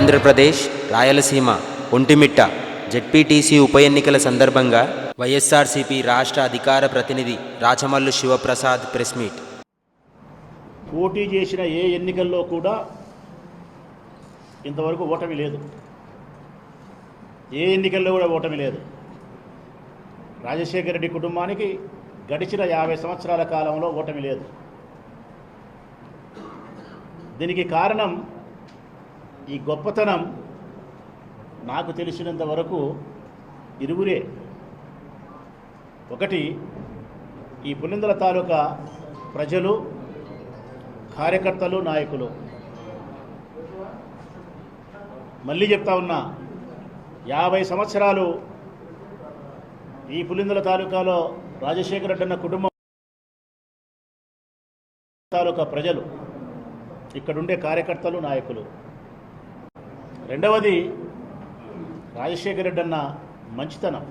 Andhra Pradesh Rayalaseema Vontimitta ZPTC ఉప ఎన్నికల సందర్భంగా వైఎస్ఆర్సీపీ రాష్ట్ర అధికార ప్రతినిధి రాచమల్లు శివప్రసాద్ ప్రెస్ మీట్. పోటీ చేసిన ఏ ఎన్నికల్లో కూడా ఇంతవరకు ఓటమి లేదు. ఏ ఎన్నికల్లో కూడా ఓటమి లేదు. రాజశేఖర రెడ్డి కుటుంబానికి గడిచిన 50 సంవత్సరాల కాలంలో ఓటమి లేదు. దీనికి కారణం ఈ గొప్పతనం నాకు తెలిసినంత వరకు ఇరువురే. ఒకటి, ఈ పులిందల తాలూకా ప్రజలు, కార్యకర్తలు, నాయకులు. మళ్ళీ చెప్తా ఉన్నా, 50 సంవత్సరాలు ఈ పులిందల తాలూకాలో రాజశేఖర రెడ్డి అన్న కుటుంబం తాలూకా ప్రజలు, ఇక్కడుండే కార్యకర్తలు, నాయకులు. రెండవది, రాజశేఖర రెడ్డి అన్న మంచితనం,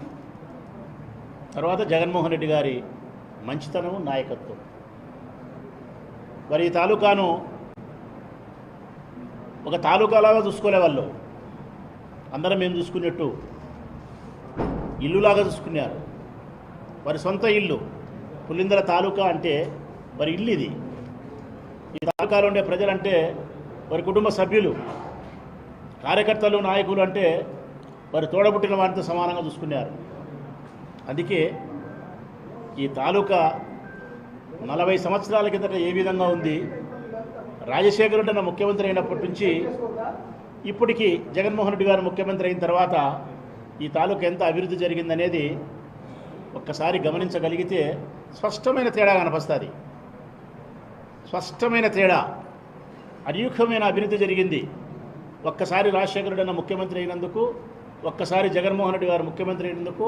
తర్వాత జగన్మోహన్ రెడ్డి గారి మంచితనం, నాయకత్వం. మరి ఈ తాలూకాను ఒక తాలూకాలాగా చూసుకోలే వాళ్ళు. అందరం మేము చూసుకున్నట్టు ఇల్లులాగా చూసుకున్నారు. వారి సొంత ఇల్లు. పులిందల తాలూకా అంటే వారి ఇల్లు. ఇది ఈ తాలూకాలో ఉండే ప్రజలంటే వారి కుటుంబ సభ్యులు. కార్యకర్తలు, నాయకులు అంటే వారి తోడబుట్టిన వారితో సమానంగా చూసుకున్నారు. అందుకే ఈ తాలూకా 40 సంవత్సరాల కిందట ఏ విధంగా ఉంది, రాజశేఖర రెడ్డి అన్న ముఖ్యమంత్రి అయినప్పటి నుంచి ఇప్పటికీ జగన్మోహన్ రెడ్డి గారు ముఖ్యమంత్రి అయిన తర్వాత ఈ తాలూకా ఎంత అభివృద్ధి జరిగిందనేది ఒక్కసారి గమనించగలిగితే స్పష్టమైన తేడా కనిపిస్తుంది. స్పష్టమైన తేడా, అనూహ్యమైన అభివృద్ధి జరిగింది. ఒక్కసారి రాజశేఖర రెడ్డి అన్న ముఖ్యమంత్రి అయినందుకు, ఒక్కసారి జగన్మోహన్ రెడ్డి గారు ముఖ్యమంత్రి అయినందుకు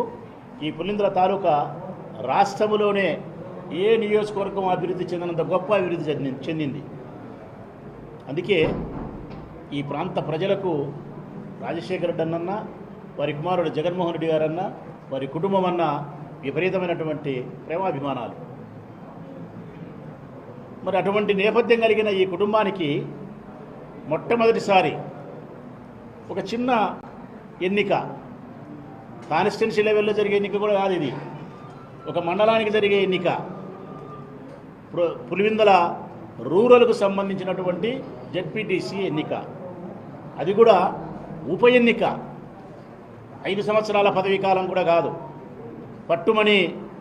ఈ పులిందల తాలూకా రాష్ట్రంలోనే ఏ నియోజకవర్గం అభివృద్ధి చెందినంత గొప్ప అభివృద్ధి చెందింది. అందుకే ఈ ప్రాంత ప్రజలకు రాజశేఖర రెడ్డి అన్న, వారి కుమారుడు జగన్మోహన్ రెడ్డి గారన్న, వారి కుటుంబం అన్న విపరీతమైనటువంటి ప్రేమాభిమానాలు. మరి అటువంటి నేపథ్యం కలిగిన ఈ కుటుంబానికి మొట్టమొదటిసారి ఒక చిన్న ఎన్నిక, కాన్స్టిట్యున్సీ లెవెల్లో జరిగే ఎన్నిక కూడా కాదు ఇది, ఒక మండలానికి జరిగే ఎన్నిక. పులివెందుల రూరల్కు సంబంధించినటువంటి జెడ్పీటీసీ ఎన్నిక. అది కూడా ఉప ఎన్నిక. 5 సంవత్సరాల పదవీ కాలం కూడా కాదు, పట్టుమని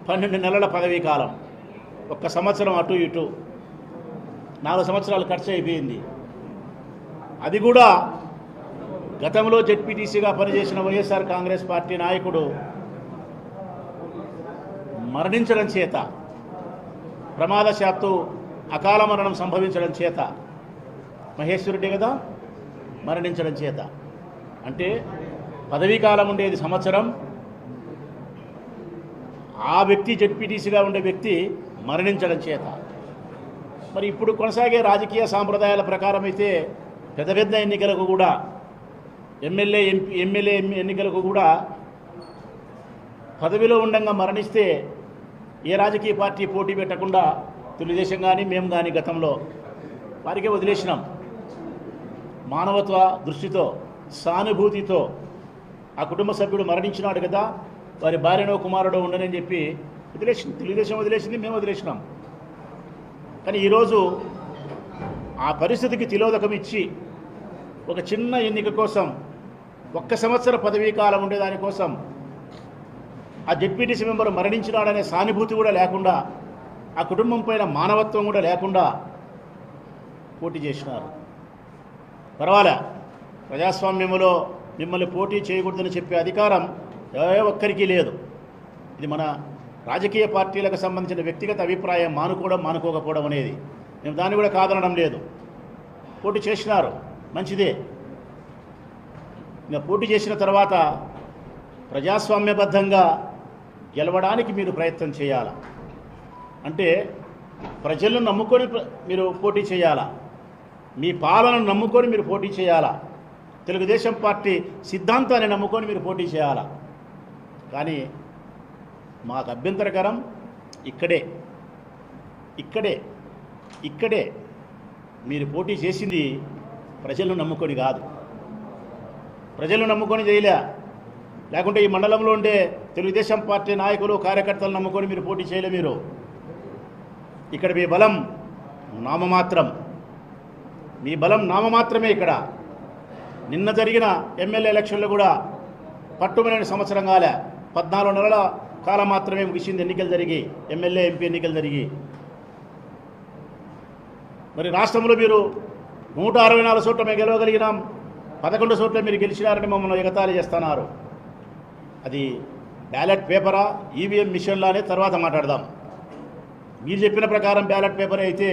12 నెలల పదవీ కాలం. 1 సంవత్సరం అటు ఇటు 4 సంవత్సరాలు ఖర్చు అయిపోయింది. అది కూడా గతంలో జెడ్పీటీసీగా పనిచేసిన వైఎస్ఆర్ కాంగ్రెస్ పార్టీ నాయకుడు మరణించడం చేత, ప్రమాదశాత్తు అకాల మరణం సంభవించడం చేత, మహేశ్వరుడే కదా, మరణించడం చేత. అంటే పదవీ కాలం ఉండేది సంవత్సరం, ఆ వ్యక్తి జెడ్పీటీసీగా ఉండే వ్యక్తి మరణించడం చేత. మరి ఇప్పుడు కొనసాగే రాజకీయ సాంప్రదాయాల ప్రకారం అయితే పెద్ద పెద్ద ఎన్నికలకు కూడా, ఎమ్మెల్యే ఎన్నికలకు కూడా పదవిలో ఉండగా మరణిస్తే ఏ రాజకీయ పార్టీ పోటీ పెట్టకుండా తెలుగుదేశం కానీ మేము కానీ గతంలో వారికే వదిలేసినాం. మానవత్వ దృష్టితో, సానుభూతితో ఆ కుటుంబ సభ్యుడు మరణించినాడు కదా, వారి భార్యనో కుమారుడో ఉండనని చెప్పి తెలుగుదేశం వదిలేసింది, మేము వదిలేసినాం. కానీ ఈరోజు ఆ పరిస్థితికి తిలోదకం ఇచ్చి ఒక చిన్న ఎన్నిక కోసం, 1 సంవత్సర పదవీ కాలం ఉండేదానికోసం ఆ జెడ్పీటీసీ మెంబర్ మరణించినాడనే సానుభూతి కూడా లేకుండా, ఆ కుటుంబం పైన మానవత్వం కూడా లేకుండా పోటీ చేసినారు. పర్వాలే, ప్రజాస్వామ్యంలో మిమ్మల్ని పోటీ చేయకూడదని చెప్పే అధికారం ఏ ఒక్కరికి లేదు. ఇది మన రాజకీయ పార్టీలకు సంబంధించిన వ్యక్తిగత అభిప్రాయం, మానుకోకపోవడం అనేది. మేము దాన్ని కూడా కాదనడం లేదు. పోటీ చేసినారు, మంచిదే. ఇంకా పోటీ చేసిన తర్వాత ప్రజాస్వామ్యబద్ధంగా గెలవడానికి మీరు ప్రయత్నం చేయాలా. అంటే ప్రజలను నమ్ముకొని మీరు పోటీ చేయాలా, మీ పాలనను నమ్ముకొని మీరు పోటీ చేయాలా, తెలుగుదేశం పార్టీ సిద్ధాంతాన్ని నమ్ముకొని మీరు పోటీ చేయాలా. కానీ మాకు అభ్యంతరకరం ఇక్కడే మీరు పోటీ చేసింది ప్రజలను నమ్ముకొని కాదు, ప్రజలు నమ్ముకొని చేయలే, లేకుంటే ఈ మండలంలో ఉండే తెలుగుదేశం పార్టీ నాయకులు కార్యకర్తలు నమ్ముకొని మీరు పోటీ చేయలే. మీరు ఇక్కడ మీ బలం నామమాత్రం, మీ బలం నామమాత్రమే. ఇక్కడ నిన్న జరిగిన ఎమ్మెల్యే ఎలక్షన్లు కూడా పట్టుమని సంవత్సరం కాలే, 14 నెలల కాలం మాత్రమే ముగిసింది ఎన్నికలు జరిగి, ఎమ్మెల్యే ఎంపీ ఎన్నికలు జరిగి. మరి రాష్ట్రంలో మీరు 164 చోట్ల మేము గెలవగలిగినాం, 11 చోట్ల మీరు గెలిచినారని మమ్మల్ని ఎగతాళి చేస్తున్నారు. అది బ్యాలెట్ పేపరా ఈవీఎం మిషన్లానే తర్వాత మాట్లాడదాం. మీరు చెప్పిన ప్రకారం బ్యాలెట్ పేపర్ అయితే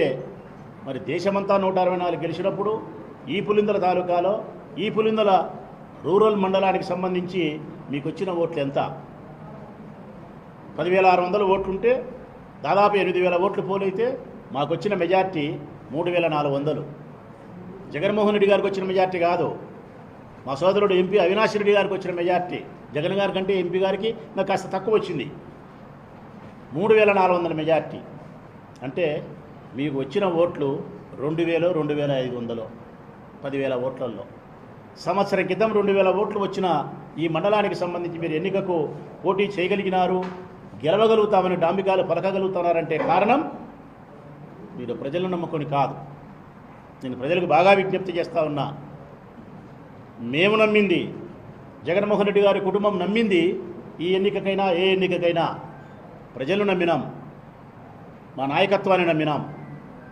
మరి దేశమంతా 164 గెలిచినప్పుడు ఈ పులిందల తాలూకాలో ఈ పులిందల రూరల్ మండలానికి సంబంధించి మీకు వచ్చిన ఓట్లు ఎంత? 10,600 ఓట్లుంటే దాదాపు 8,000 ఓట్లు పోలైతే మాకు వచ్చిన మెజార్టీ 3,400. జగన్మోహన్ రెడ్డి గారికి వచ్చిన మెజార్టీ కాదు, మా సోదరుడు ఎంపీ అవినాష్ రెడ్డి గారికి వచ్చిన మెజార్టీ. జగన్ గారి కంటే ఎంపీ గారికి నాకు కాస్త తక్కువ వచ్చింది, 3,400 మెజార్టీ. అంటే మీకు వచ్చిన ఓట్లు 2,000, 2,500, 10,000 ఓట్లలో. సంవత్సరం క్రితం 2,000 ఓట్లు వచ్చిన ఈ మండలానికి సంబంధించి మీరు ఎన్నికకు పోటీ చేయగలిగినారు, గెలవగలుగుతామని డాంబికాలు పలకగలుగుతున్నారంటే కారణం మీరు ప్రజలను నమ్ముకొని కాదు. నేను ప్రజలకు బాగా విజ్ఞప్తి చేస్తూ ఉన్నా, మేము నమ్మింది, జగన్మోహన్ రెడ్డి గారి కుటుంబం నమ్మింది ఈ ఎన్నికకైనా ఏ ఎన్నికకైనా ప్రజలు నమ్మినాం, మా నాయకత్వాన్ని నమ్మినాం,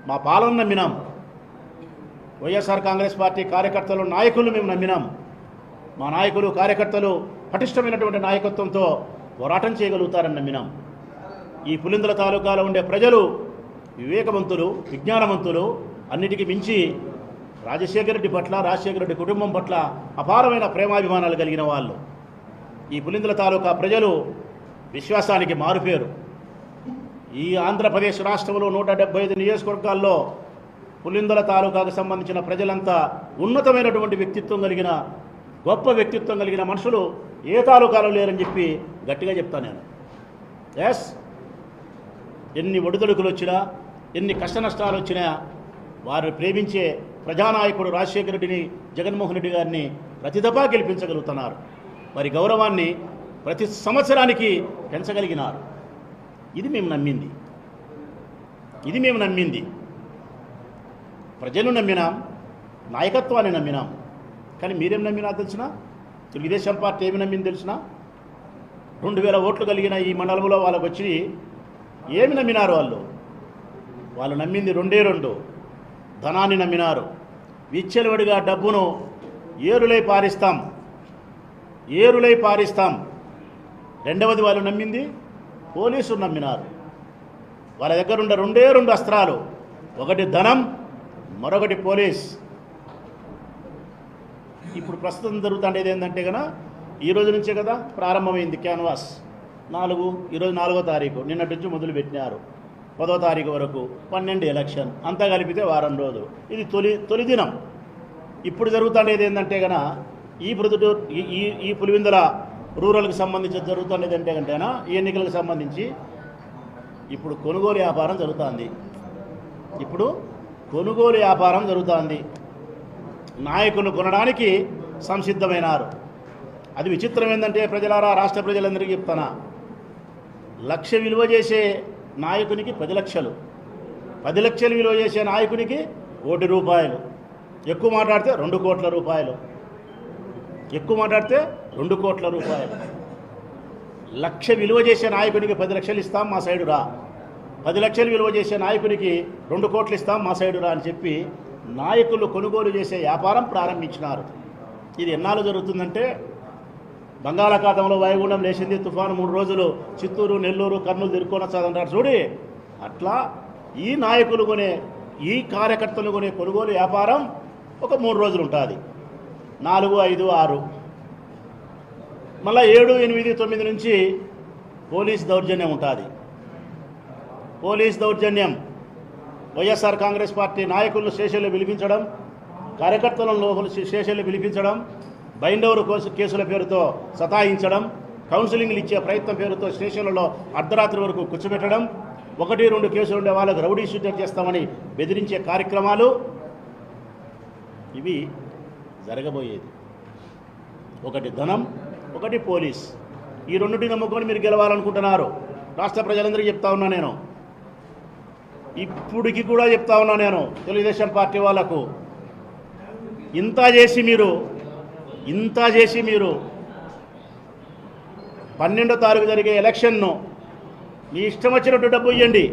మా పాలన నమ్మినాం, వైఎస్ఆర్ కాంగ్రెస్ పార్టీ కార్యకర్తలు నాయకులు మేము నమ్మినాం. మా నాయకులు కార్యకర్తలు పటిష్టమైనటువంటి నాయకత్వంతో పోరాటం చేయగలుగుతారని నమ్మినాం. ఈ పులిందల తాలూకాలో ఉండే ప్రజలు వివేకవంతులు, విజ్ఞానవంతులు, అన్నిటికీ మించి రాజశేఖర రెడ్డి పట్ల, రాజశేఖర రెడ్డి కుటుంబం పట్ల అపారమైన ప్రేమాభిమానాలు కలిగిన వాళ్ళు. ఈ పులిందల తాలూకా ప్రజలు విశ్వాసానికి మారుపేరు. ఈ ఆంధ్రప్రదేశ్ రాష్ట్రంలో 175 నియోజకవర్గాల్లో పులిందల తాలూకాకు సంబంధించిన ప్రజలంతా ఉన్నతమైనటువంటి వ్యక్తిత్వం కలిగిన, గొప్ప వ్యక్తిత్వం కలిగిన మనుషులు ఏ తాలూకాలో లేరని చెప్పి గట్టిగా చెప్తాను నేను. ఎస్, ఎన్ని ఒడిదొడుకులు వచ్చినా, ఎన్ని కష్ట నష్టాలు వచ్చినా వారు ప్రేమించే ప్రజానాయకుడు రాజశేఖర రెడ్డిని, జగన్మోహన్ రెడ్డి గారిని ప్రతి దఫా గెలిపించగలుగుతున్నారు. వారి గౌరవాన్ని ప్రతి సంవత్సరానికి పెంచగలిగినారు. ఇది మేము నమ్మింది, ఇది మేము నమ్మింది. ప్రజలు నమ్మినాం, నాయకత్వాన్ని నమ్మినాం. కానీ మీరేం నమ్మినా తెలిసిన, తెలుగుదేశం పార్టీ ఏమి నమ్మింది తెలిసిన, 2,000 ఓట్లు కలిగిన ఈ మండలంలో వాళ్ళకు వచ్చి ఏమి నమ్మినారు వాళ్ళు నమ్మింది 2 ధనాన్ని నమ్మినారు. విచ్చలవిడిగా డబ్బును ఏరులై పారిస్తాం, ఏరులై పారిస్తాం. రెండవది వాళ్ళు నమ్మింది పోలీసులు నమ్మినారు. వాళ్ళ దగ్గర ఉండే 2 అస్త్రాలు, ఒకటి ధనం, మరొకటి పోలీస్. ఇప్పుడు ప్రస్తుతం జరుగుతుండేది ఏంటంటే కనుక ఈ రోజు నుంచే కదా ప్రారంభమైంది క్యాన్వాస్. ఈరోజు 4వ తారీఖు, నిన్నటి నుంచి మొదలుపెట్టినారు, 10వ తారీఖు వరకు 12 ఎలక్షన్, అంతా కలిపితే వారం రోజులు. ఇది తొలి దినం. ఇప్పుడు జరుగుతుండేది ఏంటంటే కనుక ఈ పులివెందుల రూరల్కి సంబంధించి జరుగుతుండేది అంటే కంటేనా ఈ ఎన్నికలకు సంబంధించి ఇప్పుడు కొనుగోలు వ్యాపారం జరుగుతుంది. ఇప్పుడు కొనుగోలు వ్యాపారం జరుగుతుంది. నాయకులు కొనడానికి సంసిద్ధమైనారు. అది విచిత్రం ఏంటంటే ప్రజలారా, రాష్ట్ర ప్రజలందరికీ చెప్తానా, 1,00,000 విలువ చేసే నాయకునికి 10 లక్షలు, 10 లక్షలు విలువ చేసే నాయకునికి ₹1. ఎక్కువ మాట్లాడితే 2 కోట్ల రూపాయలు, ఎక్కువ మాట్లాడితే 2 కోట్ల రూపాయలు. 1,00,000 విలువ చేసే నాయకునికి 10 లక్షలు ఇస్తాం, మా సైడు రా. 10 లక్షలు విలువ చేసే నాయకునికి 2 కోట్లు ఇస్తాం, మా సైడు రా అని చెప్పి నాయకులు కొనుగోలు చేసే వ్యాపారం ప్రారంభించినారు. ఇది ఎన్నాళ్ళు జరుగుతుందంటే, బంగాళాఖాతంలో వాయుగుండం లేచింది, తుఫాను 3 రోజులు చిత్తూరు, నెల్లూరు, కర్నూలు తిరుక్కొని వస్తుందంటారు చూడి, అట్లా ఈ నాయకులు కొనే, ఈ కార్యకర్తలు కొనే కొనుగోలు వ్యాపారం ఒక 3 రోజులు ఉంటుంది. 4, 5, 6, మళ్ళీ 7, 8, 9 నుంచి పోలీస్ దౌర్జన్యం ఉంటుంది. పోలీస్ దౌర్జన్యం, వైఎస్ఆర్ కాంగ్రెస్ పార్టీ నాయకులను స్టేషన్లో పిలిపించడం, కార్యకర్తలను లోపల స్టేషన్లో పిలిపించడం, బైండోవర్ కేసుల పేరుతో సతాయించడం, కౌన్సిలింగ్లు ఇచ్చే ప్రయత్నం పేరుతో స్టేషన్లలో అర్ధరాత్రి వరకు కూర్చోబెట్టడం, 1, 2 కేసులు ఉండే వాళ్ళకు రౌడీ షీటర్ చేస్తామని బెదిరించే కార్యక్రమాలు ఇవి జరగబోయేది. ఒకటి ధనం, ఒకటి పోలీస్. ఈ రెండింటిని నమ్ముకొని మీరు గెలవాలనుకుంటున్నారు. రాష్ట్ర ప్రజలందరికీ చెప్తా ఉన్నా నేను, ఇప్పటికి కూడా చెప్తా ఉన్నా నేను, తెలుగుదేశం పార్టీ వాళ్ళకు, ఇంత చేసి మీరు 12వ తారీఖు జరిగే ఎలక్షన్ను మీ ఇష్టం వచ్చినట్టు డబ్బు ఇవ్వండి,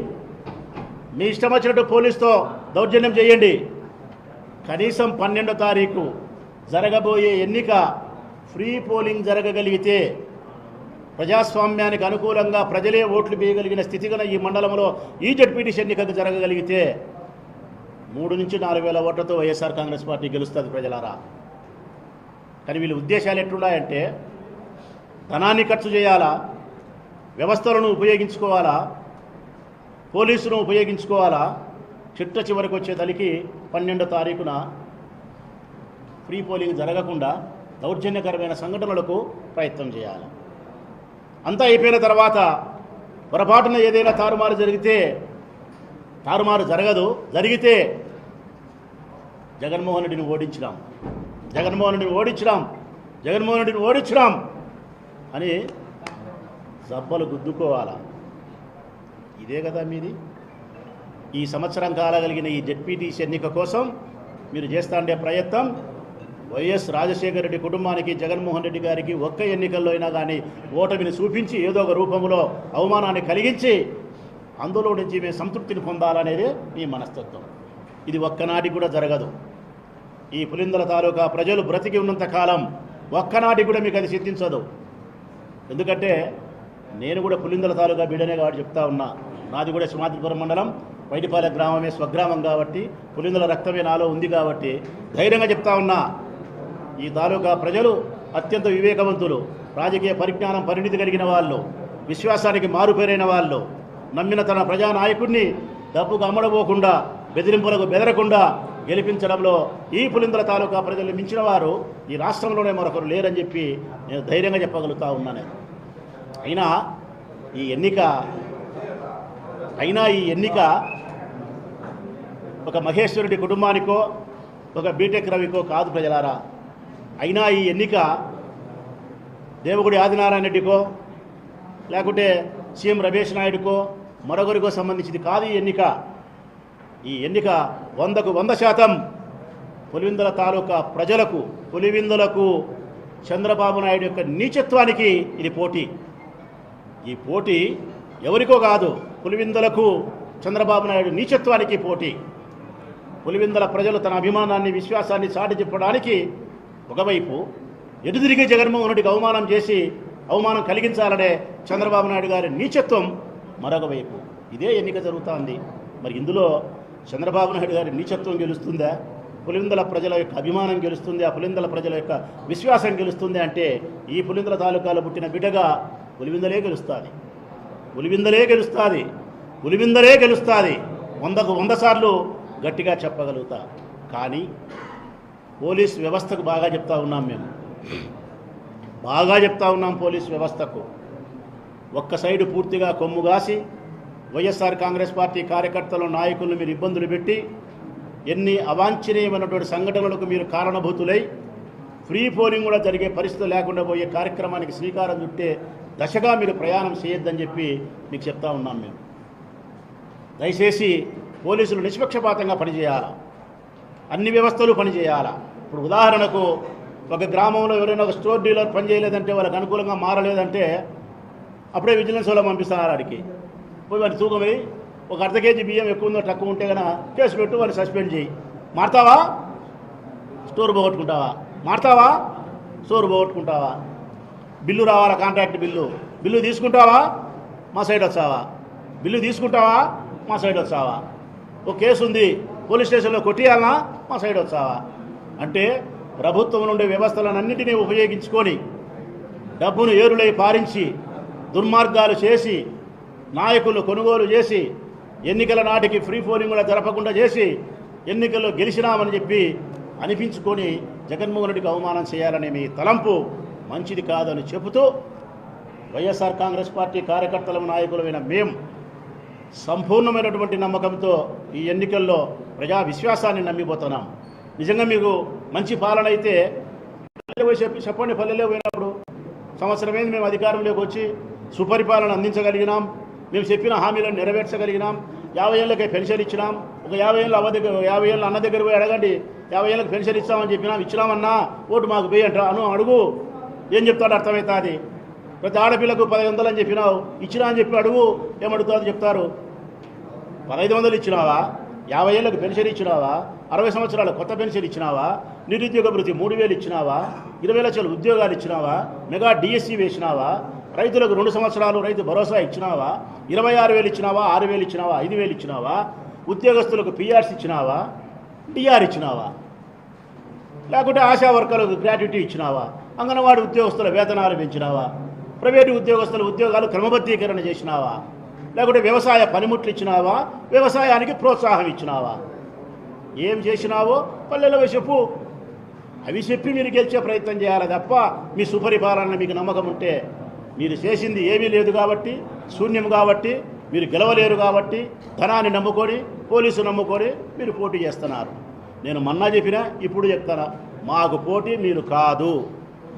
మీ ఇష్టం వచ్చినట్టు పోలీసుతో దౌర్జన్యం చేయండి. కనీసం 12వ తారీఖు జరగబోయే ఎన్నిక ఫ్రీ పోలింగ్ జరగగలిగితే, ప్రజాస్వామ్యానికి అనుకూలంగా ప్రజలే ఓట్లు వేయగలిగిన స్థితిగన ఈ మండలంలో ఈ జడ్పీటీసీ ఎన్నికకు జరగగలిగితే 3 నుంచి 4 వేల ఓట్లతో వైఎస్ఆర్ కాంగ్రెస్ పార్టీ గెలుస్తుంది ప్రజలారా. కానీ వీళ్ళ ఉద్దేశాలు ఎట్లున్నాయంటే, ధనాన్ని ఖర్చు చేయాలా, వ్యవస్థలను ఉపయోగించుకోవాలా, పోలీసును ఉపయోగించుకోవాలా, చిట్ట చివరికి వచ్చే తలికి 12వ తారీఖున ఫ్రీ పోలింగ్ జరగకుండా దౌర్జన్యకరమైన సంఘటనలకు ప్రయత్నం చేయాలి. అంతా అయిపోయిన తర్వాత పొరపాటున ఏదైనా తారుమారు జరిగితే, తారుమారు జరిగితే జగన్మోహన్ రెడ్డిని ఓడించినాం అని జబ్బలు గుద్దుకోవాలా. ఇదే కదా మీది. ఈ సంవత్సరం కాలగలిగిన ఈ జెడ్పీటీసీ ఎన్నిక కోసం మీరు చేస్తాండే ప్రయత్నం వైఎస్ రాజశేఖర రెడ్డి కుటుంబానికి, జగన్మోహన్ రెడ్డి గారికి ఒక్క ఎన్నికల్లో అయినా కానీ ఓటమిని చూపించి ఏదో ఒక రూపంలో అవమానాన్ని కలిగించి అందులో నుంచి మేము సంతృప్తిని పొందాలనేదే మీ మనస్తత్వం. ఇది ఒక్కనాటికి కూడా జరగదు. ఈ పులిందల తాలూకా ప్రజలు బ్రతికి ఉన్నంత కాలం ఒక్కనాటికి కూడా మీకు అది సిద్ధించదు. ఎందుకంటే నేను కూడా పులిందల తాలూకా బిడ్డనే కాబట్టి చెప్తా ఉన్నా. నాది కూడా సింహాద్రిపురం మండలం వైటిపాలెం గ్రామమే స్వగ్రామం కాబట్టి, పులిందల రక్తమే నాలో ఉంది కాబట్టి ధైర్యంగా చెప్తా ఉన్నా. ఈ తాలూకా ప్రజలు అత్యంత వివేకవంతులు, రాజకీయ పరిజ్ఞానం పరిణితి కలిగిన వాళ్ళు, విశ్వాసానికి మారుపేరైన వాళ్ళు, నమ్మిన తన ప్రజానాయకుడిని డబ్బుకు అమ్మడబోకుండా, బెదిరింపులకు బెదరకుండా గెలిపించడంలో ఈ పులిందల తాలూకా ప్రజలు మించిన వారు ఈ రాష్ట్రంలోనే మరొకరు లేరని చెప్పి నేను ధైర్యంగా చెప్పగలుగుతా ఉన్నాను. అయినా ఈ ఎన్నిక ఒక మహేశ్వరుడి కుటుంబానికో, ఒక బీటెక్ రవికో కాదు ప్రజలారా. అయినా ఈ ఎన్నిక దేవగుడి ఆదినారాయణ రెడ్డికో, లేకుంటే సీఎం రమేష్ నాయుడుకో, మరొకరికో సంబంధించింది కాదు. ఈ ఎన్నిక 100కు 100% పులివెందుల తాలూకా ప్రజలకు, పులివెందులకు చంద్రబాబు నాయుడు యొక్క నీచత్వానికి ఇది పోటీ. ఈ పోటీ ఎవరికో కాదు, పులివెందులకు చంద్రబాబు నాయుడు నీచత్వానికి పోటీ. పులివెందుల ప్రజలు తన అభిమానాన్ని, విశ్వాసాన్ని చాటి చెప్పడానికి ఒకవైపు, ఎదుదిరిగి జగన్మోహన్ రెడ్డికి అవమానం కలిగించాలనే చంద్రబాబు నాయుడు గారి నీచత్వం మరొక వైపు. ఇదే ఎన్నిక జరుగుతోంది. మరి ఇందులో చంద్రబాబు నాయుడు గారి నీచత్వం గెలుస్తుందా, పులివెందుల ప్రజల యొక్క అభిమానం గెలుస్తుంది, ఆ పులివెందుల ప్రజల యొక్క విశ్వాసం గెలుస్తుంది అంటే ఈ పులివెందుల తాలూకాలో పుట్టిన బిడ్డగా పులివెందులే గెలుస్తుంది. 100కు 100 సార్లు గట్టిగా చెప్పగలుగుతా. కానీ పోలీస్ వ్యవస్థకు బాగా చెప్తా ఉన్నాం మేము, పోలీస్ వ్యవస్థకు. ఒక్క సైడు పూర్తిగా కొమ్ముగాసి వైఎస్ఆర్ కాంగ్రెస్ పార్టీ కార్యకర్తలు, నాయకులను మీరు ఇబ్బందులు పెట్టి, ఎన్ని అవాంఛనీయమైనటువంటి సంఘటనలకు మీరు కారణభూతులై ఫ్రీ పోలింగ్ కూడా జరిగే పరిస్థితి లేకుండా పోయే కార్యక్రమానికి శ్రీకారం చుట్టే దశగా మీరు ప్రయాణం చేయొద్దని చెప్పి మీకు చెప్తా ఉన్నాం మేము. దయచేసి పోలీసులు నిష్పక్షపాతంగా పనిచేయాలా, అన్ని వ్యవస్థలు పనిచేయాలా. ఇప్పుడు ఉదాహరణకు ఒక గ్రామంలో ఎవరైనా ఒక స్టోర్ డీలర్ పనిచేయలేదంటే, వాళ్ళకి అనుకూలంగా మారలేదంటే అప్పుడే విజిలెన్స్ వాళ్ళు పంపిస్తున్నారు. ఆడికి పోయి వాడిని తూకమై ఒక అర్ధ కేజీ బియ్యం ఎక్కువ ఉందో తక్కువ ఉంటే కనుక కేసు పెట్టు, వాడిని సస్పెండ్ చేయి. మారుతావా? స్టోర్ పోగొట్టుకుంటావా? మారుతావా? స్టోర్ పోగొట్టుకుంటావా? బిల్లు రావాలా, కాంట్రాక్ట్ బిల్లు తీసుకుంటావా? మా సైడ్ వచ్చావా? బిల్లు తీసుకుంటావా? మా సైడ్ వచ్చావా? ఒక కేసు ఉంది, పోలీస్ స్టేషన్లో కొట్టియాలనా? మా సైడ్ వచ్చావా? అంటే ప్రభుత్వం నుండి వ్యవస్థలన్నింటినీ ఉపయోగించుకొని డబ్బును ఏరులై పారించి దుర్మార్గాలు చేసి, నాయకులు కొనుగోలు చేసి, ఎన్నికల నాటికి ఫ్రీ పోలింగ్ కూడా జరపకుండా చేసి ఎన్నికల్లో గెలిచినామని చెప్పి అనిపించుకొని జగన్మోహన్ రెడ్డికి అవమానం చేయాలనే మీ తలంపు మంచిది కాదని చెబుతూ, వైఎస్ఆర్ కాంగ్రెస్ పార్టీ కార్యకర్తల నాయకులమైన మేము సంపూర్ణమైనటువంటి నమ్మకంతో ఈ ఎన్నికల్లో ప్రజా విశ్వాసాన్ని నమ్మిపోతున్నాం. నిజంగా మీకు మంచి పాలన అయితే పోయి చెప్పండి. పల్లెల్లో పోయినప్పుడు సంవత్సరమైంది మేము అధికారంలోకి వచ్చి సుపరిపాలన అందించగలిగినాం, మేము చెప్పిన హామీలను నెరవేర్చగలిగినాం, 50 ఏళ్ళకే పెన్షన్ ఇచ్చినాం. ఒక 50 ఏళ్ళు 50 ఏళ్ళు అన్న దగ్గర పోయి అడగండి, 50 ఏళ్ళకి పెన్షన్ ఇస్తామని చెప్పినాం, ఇచ్చినామన్నా ఓటు మాకు పోయి అంటారు అడుగు, ఏం చెప్తాడు అర్థమవుతుంది. ప్రతి ఆడపిల్లకు 1500 అని చెప్పినావు, ఇచ్చినా అని చెప్పి అడుగు, ఏమడుగుతుందో చెప్తారు. 1500 ఇచ్చినావా, 50 ఏళ్ళకి పెన్షన్ ఇచ్చినావా, 60 సంవత్సరాల కొత్త పెన్షన్ ఇచ్చినావా, నిరుద్యోగ భృతి 3000 ఇచ్చినావా, 20 లక్షల ఉద్యోగాలు ఇచ్చినావా, మెగా డిఎస్సి వేసినావా, రైతులకు 2 సంవత్సరాలు రైతు భరోసా ఇచ్చినావా, 26,000 ఇచ్చినావా, 6,000 ఇచ్చినావా, 5,000 ఇచ్చినావా, ఉద్యోగస్తులకు పిఆర్స్ ఇచ్చినావా, డిఆర్ ఇచ్చినావా, లేకుంటే ఆశా వర్కర్లకు గ్రాట్యుటీ ఇచ్చినావా, అంగన్వాడీ ఉద్యోగస్తుల వేతనాలు పెంచినావా, ప్రైవేటు ఉద్యోగస్తుల ఉద్యోగాలు క్రమబద్ధీకరణ చేసినావా, లేకుంటే వ్యవసాయ పనిముట్లు ఇచ్చినావా, వ్యవసాయానికి ప్రోత్సాహం ఇచ్చినావా, ఏం చేసినావో పల్లెల్లో చెప్పు. అవి చెప్పి మీరు గెలిచే ప్రయత్నం చేయాలి తప్ప మీ సుపరిపాలన మీకు నమ్మకం ఉంటే, మీరు చేసింది ఏమీ లేదు కాబట్టి, శూన్యం కాబట్టి, మీరు గెలవలేరు కాబట్టి ధనాన్ని నమ్ముకొని పోలీసు నమ్ముకొని మీరు పోటీ చేస్తున్నారు. నేను మొన్న చెప్పినా ఇప్పుడు చెప్తాను, మాకు పోటీ మీరు కాదు.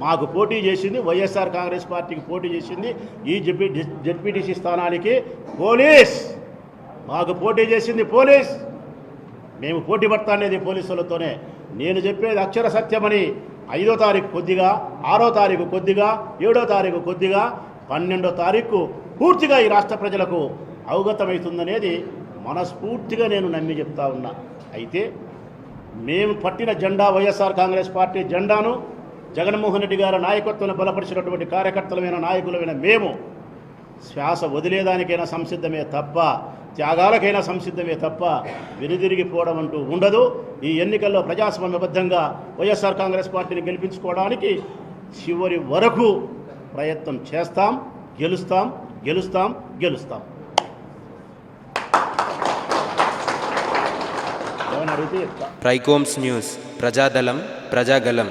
మాకు పోటీ చేసింది వైఎస్ఆర్ కాంగ్రెస్ పార్టీకి పోటీ చేసింది ఈ జెడ్పీటీసీ స్థానానికి పోలీస్. మాకు పోటీ చేసింది పోలీస్. మేము పోటీ పడతానేది పోలీసులతోనే. నేను చెప్పేది అక్షర సత్యమని 5వ తారీఖు కొద్దిగా, 6వ తారీఖు కొద్దిగా, 7వ తారీఖు కొద్దిగా, 12వ తారీఖు పూర్తిగా ఈ రాష్ట్ర ప్రజలకు అవగతమవుతుందనేది మనస్ఫూర్తిగా నేను నమ్మి చెప్తా ఉన్నా. అయితే మేము పట్టిన జెండా వైఎస్ఆర్ కాంగ్రెస్ పార్టీ జెండాను జగన్మోహన్ రెడ్డి గారి నాయకత్వాన్ని బలపరిచినటువంటి కార్యకర్తలమైన నాయకులమైన మేము శ్వాస వదిలేదానికైనా సంసిద్ధమే తప్ప, త్యాగాలకైనా సంసిద్ధమే తప్ప వెనుదిరిగిపోవడం అంటూ ఉండదు. ఈ ఎన్నికల్లో ప్రజాస్వామ్యబద్ధంగా వైఎస్ఆర్ కాంగ్రెస్ పార్టీని గెలిపించుకోవడానికి చివరి వరకు ప్రయత్నం చేస్తాం. గెలుస్తాం, గెలుస్తాం, గెలుస్తాం. ఏమని అడిగితే చెప్తా. ట్రైకోమ్స్ న్యూస్, ప్రజాదళం, ప్రజాగలం.